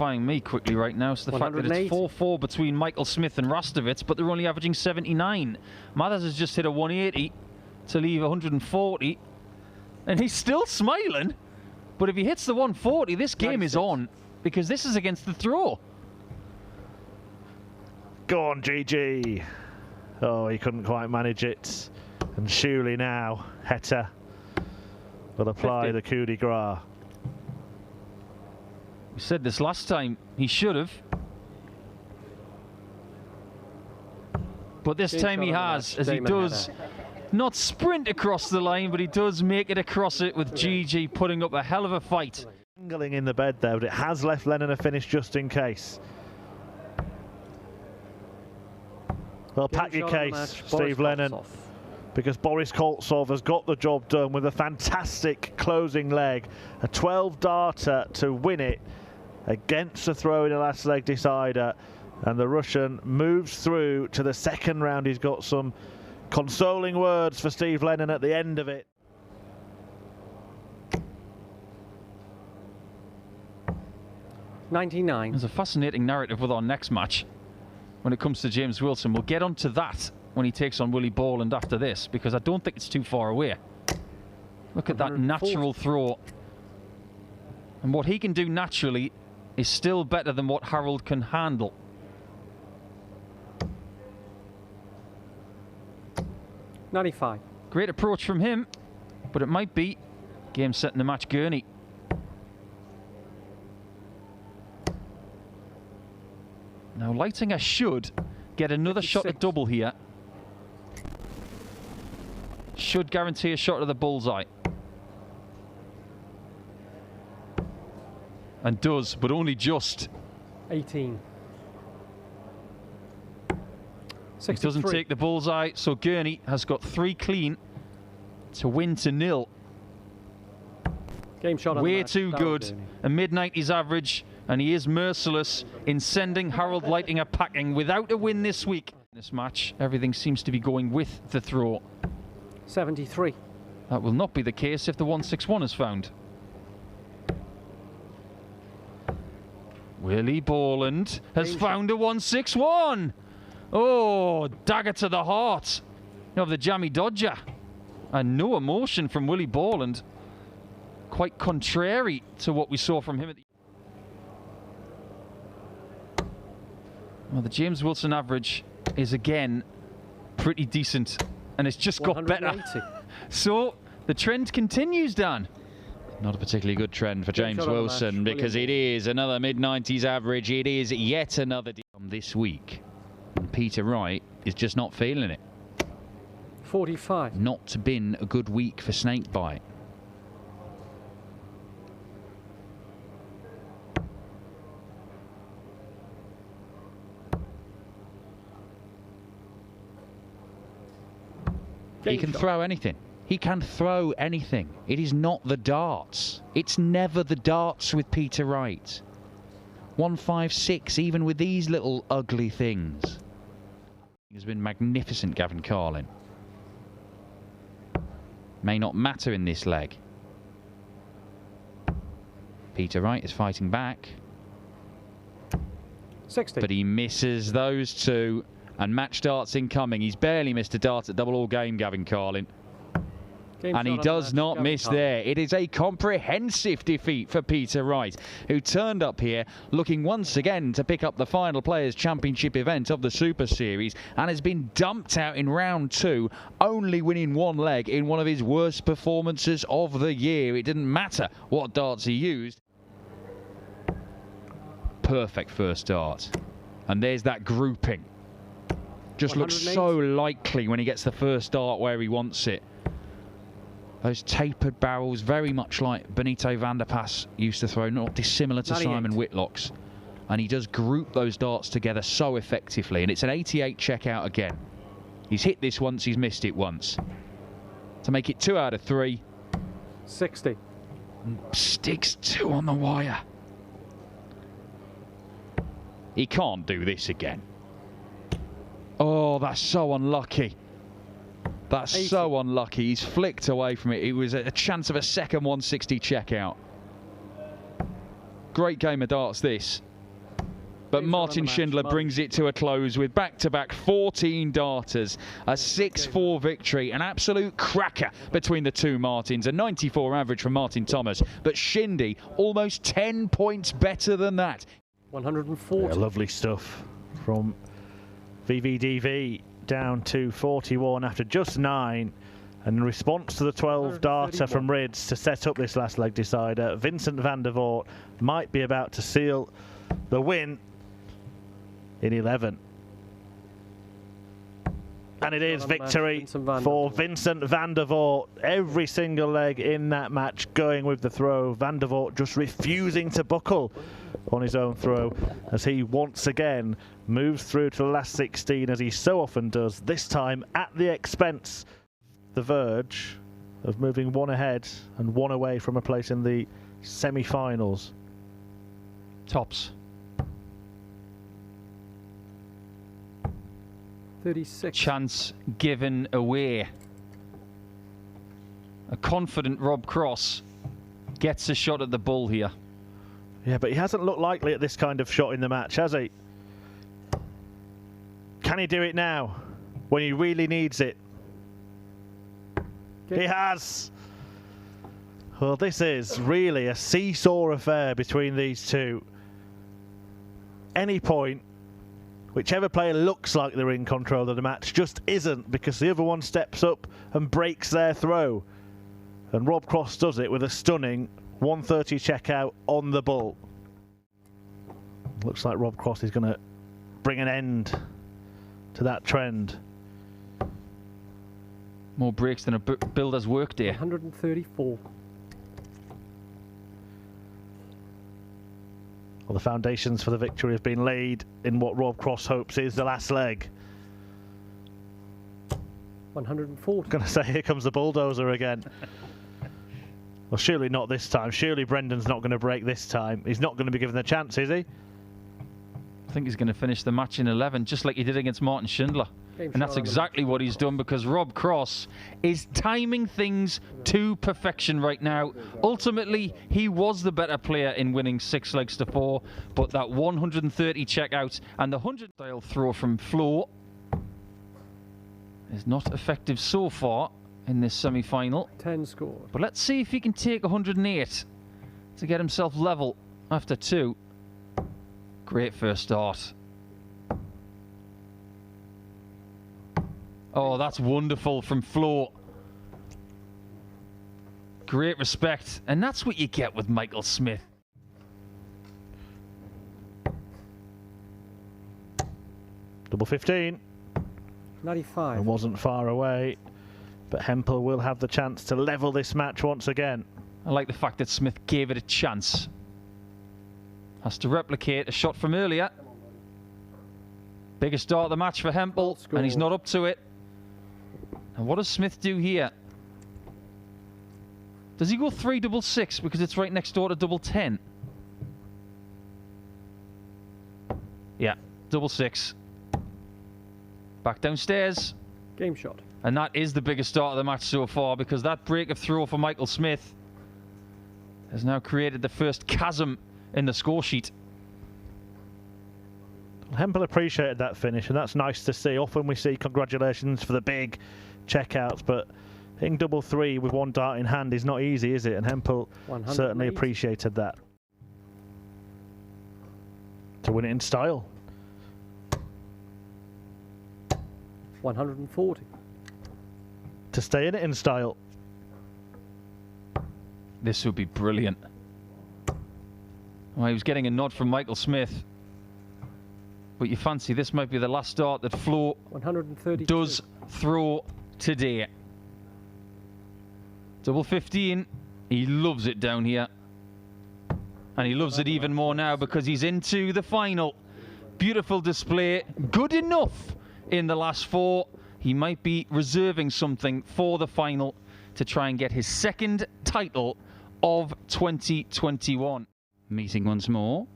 Me quickly right now, so the fact that it's 4-4 between Michael Smith and Rastovitz, but they're only averaging 79. Mathers has just hit a 180 to leave 140, and he's still smiling. But if he hits the 140, this game 96. Is on, because this is against the throw. Go on, GG. Oh, he couldn't quite manage it. And surely now, Heta will apply 50. The coup de grace. We said this last time, he should have. But this time he has, as he does not sprint across the line, but he does make it across it with GG putting up a hell of a fight. Angling in the bed there, but it has left Lennon a finish just in case. Well, pack your case, Steve Lennon, because Boris Koltsov has got the job done with a fantastic closing leg. A 12-darter to win it against the throw in the last leg decider, and the Russian moves through to the second round. He's got some consoling words for Steve Lennon at the end of it. '99. There's a fascinating narrative with our next match when it comes to James Wilson. We'll get onto that when he takes on Willie Borland after this, because I don't think it's too far away. Look at that natural throw. And what he can do naturally is still better than what Harold can handle. '95. Great approach from him, but it might be game, set, and the match Gurney. Now Leitinger should get another 56. Shot at double here. Should guarantee a shot at the bullseye. And does, but only just. 18. He doesn't take the bullseye, so Gurney has got 3 clean to win to 0. Game shot on way too good. A mid-90s average, and he is merciless in sending Harold Leitinger packing without a win this week. In this match, everything seems to be going with the throw. 73. That will not be the case if the 161 is found. Willie Borland has found a 161. Oh, dagger to the heart of the Jammy Dodger. And no emotion from Willie Borland. Quite contrary to what we saw from him at the... Well, the James Wilson average is again pretty decent, and it's just got better. So the trend continues, Dan. Not a particularly good trend for James Wilson, because it is another mid-90s average. It is yet another this week. And Peter Wright is just not feeling it. 45. Not been a good week for snakebite. He can throw anything. He can throw anything. It is not the darts. It's never the darts with Peter Wright. 156, even with these little ugly things. He has been magnificent, Gavin Carlin. May not matter in this leg. Peter Wright is fighting back. 60. But he misses those two. And match darts incoming. He's barely missed a dart at double all game, Gavin Carlin. And he does not miss there. It is a comprehensive defeat for Peter Wright, who turned up here looking once again to pick up the final Players' Championship event of the Super Series, and has been dumped out in round 2, only winning 1 leg in one of his worst performances of the year. It didn't matter what darts he used. Perfect first dart. And there's that grouping. Just looks so likely when he gets the first dart where he wants it. Those tapered barrels, very much like Benito van der Pas used to throw, not dissimilar to 98. Simon Whitlock's. And he does group those darts together so effectively. And it's an 88 checkout again. He's hit this once, he's missed it once. To make it 2 out of 3. 60. Sticks 2 on the wire. He can't do this again. Oh, that's so unlucky. That's 80. So unlucky. He's flicked away from it. It was a chance of a second 160 checkout. Great game of darts, this. But Martin Schindler brings it to a close with back-to-back 14 darters, a 6-4 victory, an absolute cracker between the two Martins, a 94 average from Martin Thomas, but Shindy almost 10 points better than that. 140. Yeah, lovely stuff from VVDV, down to 41 after just 9. And in response to the 12 darter from Rydz to set up this last leg decider, Vincent van der Voort might be about to seal the win in 11. And it is victory for Vincent van der Voort. Every single leg in that match going with the throw. Van der Voort just refusing to buckle on his own throw as he once again moves through to the last 16, as he so often does, this time at the expense, the verge of moving one ahead and one away from a place in the semi-finals. Tops. 36. Chance given away. A confident Rob Cross gets a shot at the bull here. Yeah, but he hasn't looked likely at this kind of shot in the match, has he? Can he do it now, when he really needs it? He has! Well, this is really a seesaw affair between these two. Any point, whichever player looks like they're in control of the match just isn't, because the other one steps up and breaks their throw. And Rob Cross does it with a stunning 130 checkout on the bull. Looks like Rob Cross is going to bring an end to that trend. More breaks than a builder's work day. 134. Well, the foundations for the victory have been laid in what Rob Cross hopes is the last leg. 140. I'm going to say, here comes the bulldozer again. Well, surely not this time. Surely Brendan's not going to break this time. He's not going to be given the chance, is he? I think he's going to finish the match in 11, just like he did against Martin Schindler. And that's exactly what he's done, because Rob Cross is timing things to perfection right now. Ultimately, he was the better player in winning 6 legs to 4, but that 130 checkout and the 100-style throw from Flo is not effective so far in this semi-final. 10 scored. But let's see if he can take 108 to get himself level after 2. Great first start. Oh, that's wonderful from Flo. Great respect. And that's what you get with Michael Smith. Double 15. 95. It wasn't far away, but Hempel will have the chance to level this match once again. I like the fact that Smith gave it a chance. Has to replicate a shot from earlier. Biggest start of the match for Hempel, and he's not up to it. And what does Smith do here? Does he go 3-6-6 because it's right next door to double 10? Yeah, double 6. Back downstairs. Game shot. And that is the biggest start of the match so far, because that break of throw for Michael Smith has now created the first chasm in the score sheet. Hempel appreciated that finish, and that's nice to see. Often we see congratulations for the big checkouts, but hitting double 3 with one dart in hand is not easy, is it? And Hempel certainly appreciated that. To win it in style. 140. To stay in it in style. This would be brilliant. Well, he was getting a nod from Michael Smith. But you fancy this might be the last start that Flo does throw today. Double 15. He loves it down here. And he loves it even more now because he's into the final. Beautiful display. Good enough in the last 4. He might be reserving something for the final to try and get his second title of 2021. Meeting once more.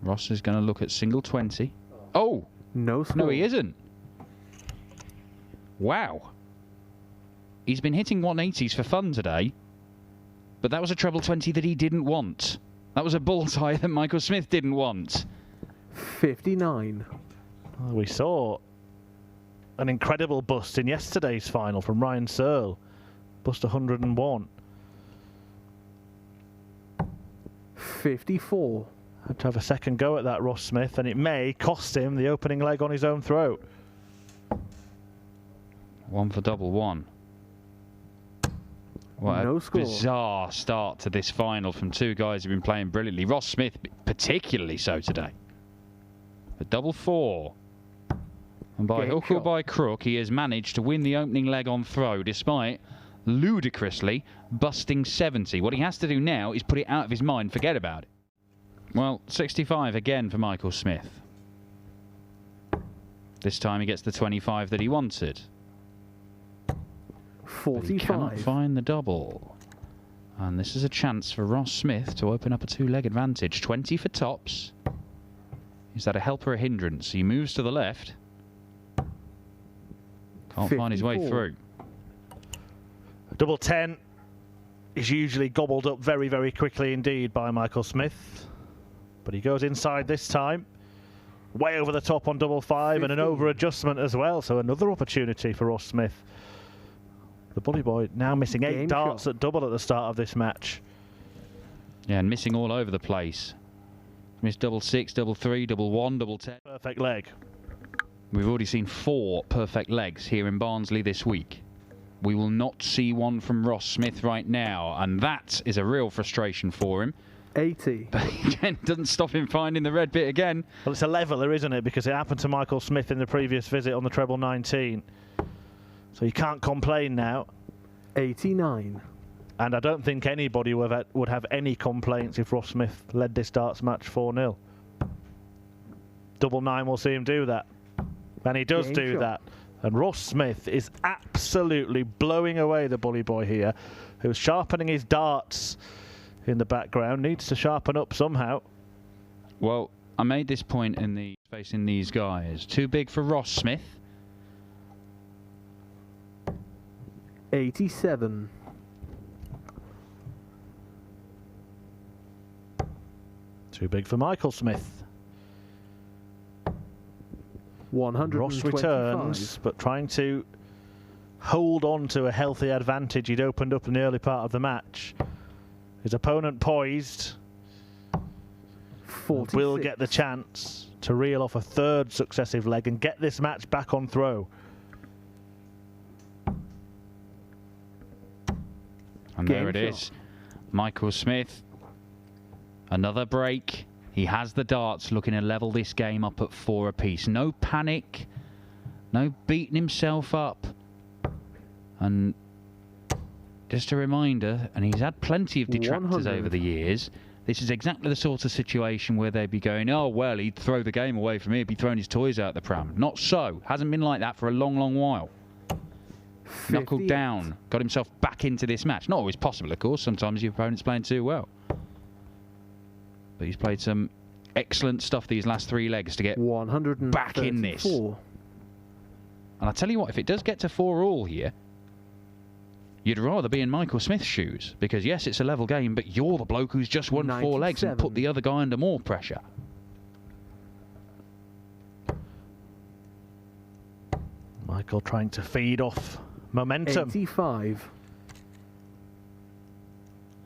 Ross is going to look at single 20. Oh! No score. No, he isn't. Wow. He's been hitting 180s for fun today, but that was a treble 20 that he didn't want. That was a bullseye that Michael Smith didn't want. 59. Well, we saw an incredible bust in yesterday's final from Ryan Searle. Bust 101. 54. Had to have a second go at that, Ross Smith, and it may cost him the opening leg on his own throat. One for double one. What No a score. bizarre start to this final from two guys who've been playing brilliantly. Ross Smith particularly so today. A double four. And by Game hook or shot. by crook, he has managed to win the opening leg on throw despite ludicrously busting 70. What he has to do now is put it out of his mind, forget about it. Well, 65 again for Michael Smith. This time he gets the 25 that he wanted. But he cannot 45. find the double. And this is a chance for Ross Smith to open up a two-leg advantage. 20 for tops. Is that a help or a hindrance? He moves to the left. Can't find his way 54. through. Double 10 is usually gobbled up very, very quickly indeed by Michael Smith. But he goes inside this time. Way over the top on double 5 and an 15. over adjustment as well. So another opportunity for Ross Smith. The bully boy now missing 8 Game darts shot. at double at the start of this match. Yeah, and missing all over the place. Missed double 6, double 3, double 1, double 10. Perfect leg. We've already seen 4 perfect legs here in Barnsley this week. We will not see one from Ross Smith right now, and that is a real frustration for him. 80. But again, doesn't stop him finding the red bit again. Well, it's a leveler, isn't it? Because it happened to Michael Smith in the previous visit on the treble 19. So you can't complain now. 89. And I don't think anybody would have any complaints if Ross Smith led this darts match 4-0. Double 9 will see him do that. And he does Game do shot. that. And Ross Smith is absolutely blowing away the bully boy here, who's sharpening his darts in the background. Needs to sharpen up somehow. Well, I made this point in facing these guys. Too big for Ross Smith. 87. Too big for Michael Smith. Ross 125. returns, but trying to hold on to a healthy advantage he'd opened up in the early part of the match. His opponent poised. 46. Will get the chance to reel off a third successive leg and get this match back on throw. And Game there it shot. is. Michael Smith. Another break. He has the darts looking to level this game up at 4 apiece. No panic. No beating himself up. And just a reminder, and he's had plenty of detractors 100. over the years. This is exactly the sort of situation where they'd be going, oh, well, he'd throw the game away from me. He'd be throwing his toys out the pram. Not so. Hasn't been like that for a long, long while. Knuckled 58. down. Got himself back into this match. Not always possible, of course. Sometimes your opponent's playing too well. But he's played some excellent stuff these last 3 legs to get 134. back in this. And I tell you what, if it does get to 4-all here, you'd rather be in Michael Smith's shoes. Because yes, it's a level game, but you're the bloke who's just won 4 legs and put 97. the other guy under more pressure. Michael trying to feed off momentum 85.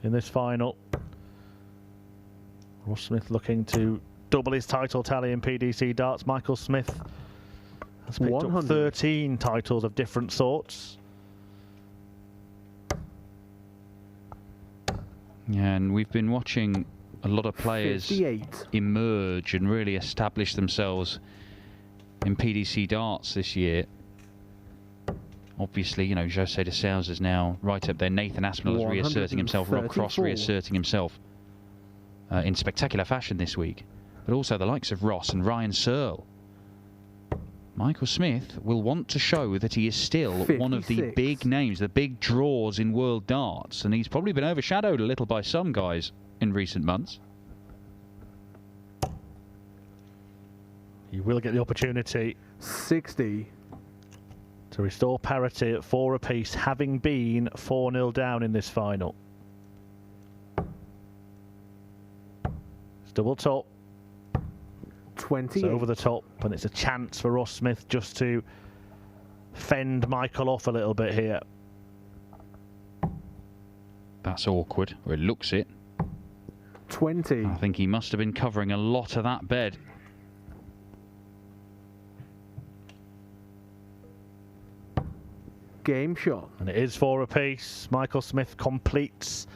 in this final. Ross Smith looking to double his title tally in PDC darts. Michael Smith has picked up 100. 13 titles of different sorts. Yeah, and we've been watching a lot of players 58. emerge and really establish themselves in PDC darts this year. Obviously, you know, Jose de Sousa is now right up there. Nathan Aspinall is reasserting himself. Rob Cross 134. reasserting himself in spectacular fashion this week. But also the likes of Ross and Ryan Searle. Michael Smith will want to show that he is still one of the 56. big names, the big draws in world darts. And he's probably been overshadowed a little by some guys in recent months. He will get the opportunity 60. to restore parity at 4 apiece, having been 4-0 down in this final. It's double top. 28. It's over the top, and it's a chance for Ross Smith just to fend Michael off a little bit here. That's awkward, or it looks it. 20. I think he must have been covering a lot of that bed. Game shot. And it is 4 apiece. Michael Smith completes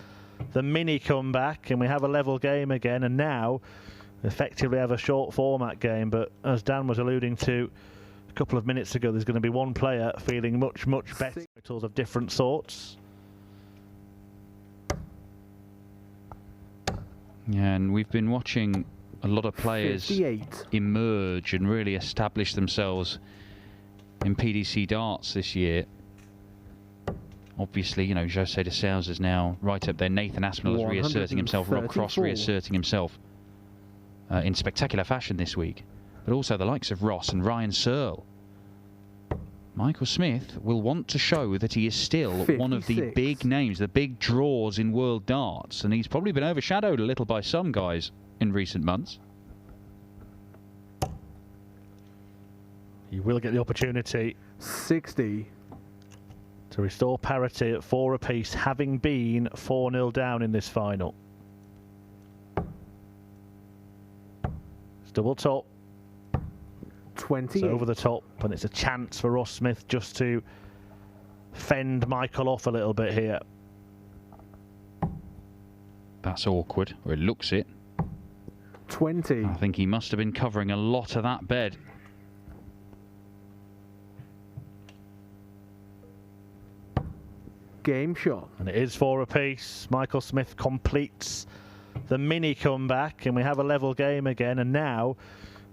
the mini comeback, and we have a level game again, and now effectively have a short format game. But as Dan was alluding to a couple of minutes ago, there's going to be one player feeling much better. Titles of different sorts. Yeah, and we've been watching a lot of players 58. emerge and really establish themselves in PDC darts this year. Obviously, you know, José de Sousa is now right up there. Nathan Aspinall is reasserting himself. Rob Cross reasserting himself in spectacular fashion this week. But also the likes of Ross and Ryan Searle. Michael Smith will want to show that he is still 56. One of the big names, the big draws in world darts. And he's probably been overshadowed a little by some guys in recent months. He will get the opportunity 60. to restore parity at 4 apiece, having been 4-0 down in this final. It's double top. 20. It's over the top, and it's a chance for Ross Smith just to fend Michael off a little bit here. That's awkward, or it looks it. 20. I think he must have been covering a lot of that bed. Game shot. And it is 4 apiece. Michael Smith completes the mini comeback, and we have a level game again, and now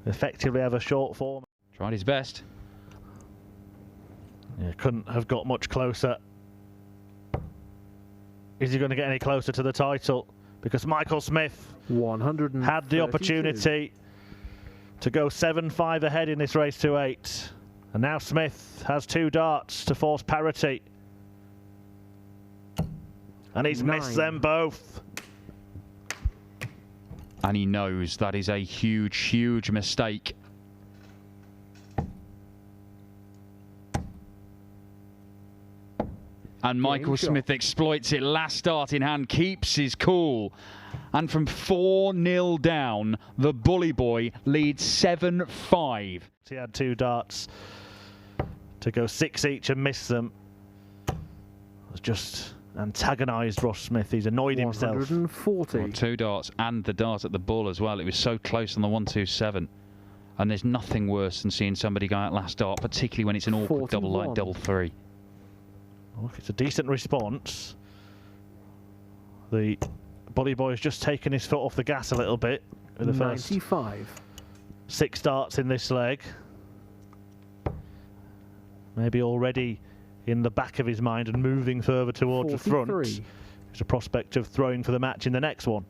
effectively have a short form. Tried his best. Yeah, couldn't have got much closer. Is he going to get any closer to the title? Because Michael Smith 132. had the opportunity to go 7-5 ahead in this race to 8. And now Smith has 2 darts to force parity. And he's 9. missed them both. And he knows that is a huge mistake. And Michael Smith exploits it. Last start in hand, keeps his cool. And from 4-0 down, the bully boy leads 7-5. He had 2 darts to go 6 each and miss them. It's just antagonised Ross Smith. He's annoyed himself. 140. Well, 2 darts and the dart at the bull as well. It was so close on the 127. And there's nothing worse than seeing somebody go out last dart, particularly when it's an awkward double like double 3. Look, it's a decent response. The bully boy has just taken his foot off the gas a little bit with the 95. first 6 darts in this leg. Maybe already in the back of his mind and moving further towards 43. the front. There's a prospect of throwing for the match in the next one.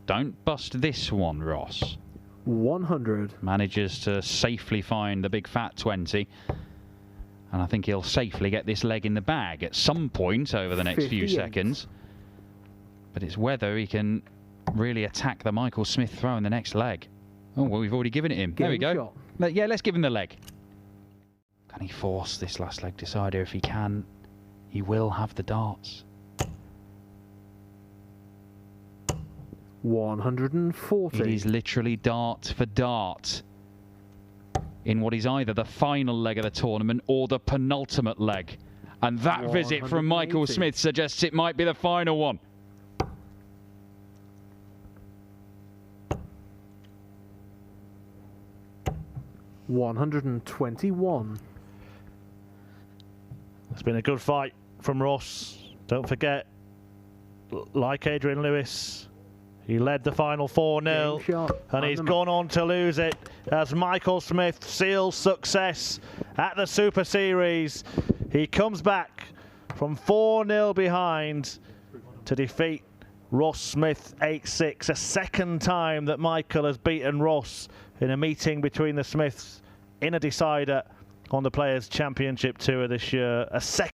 Don't bust this one, Ross. 100. Manages to safely find the big fat 20. And I think he'll safely get this leg in the bag at some point over the next 58. few seconds. But it's whether he can really attack the Michael Smith throw in the next leg. Oh, well, we've already given it him. There we go. Yeah, let's give him the leg. Can he force this last leg decider? If he can, he will have the darts. 140. It is literally dart for dart in what is either the final leg of the tournament or the penultimate leg. And that visit from Michael Smith suggests it might be the final one. $121. It's been a good fight from Ross. Don't forget, like Adrian Lewis, he led the final 4-0, and he's gone on to lose it as Michael Smith seals success at the Super Series. He comes back from 4-0 behind to defeat Ross Smith 8-6, a second time that Michael has beaten Ross in a meeting between the Smiths in a decider on the Players' Championship Tour this year. A second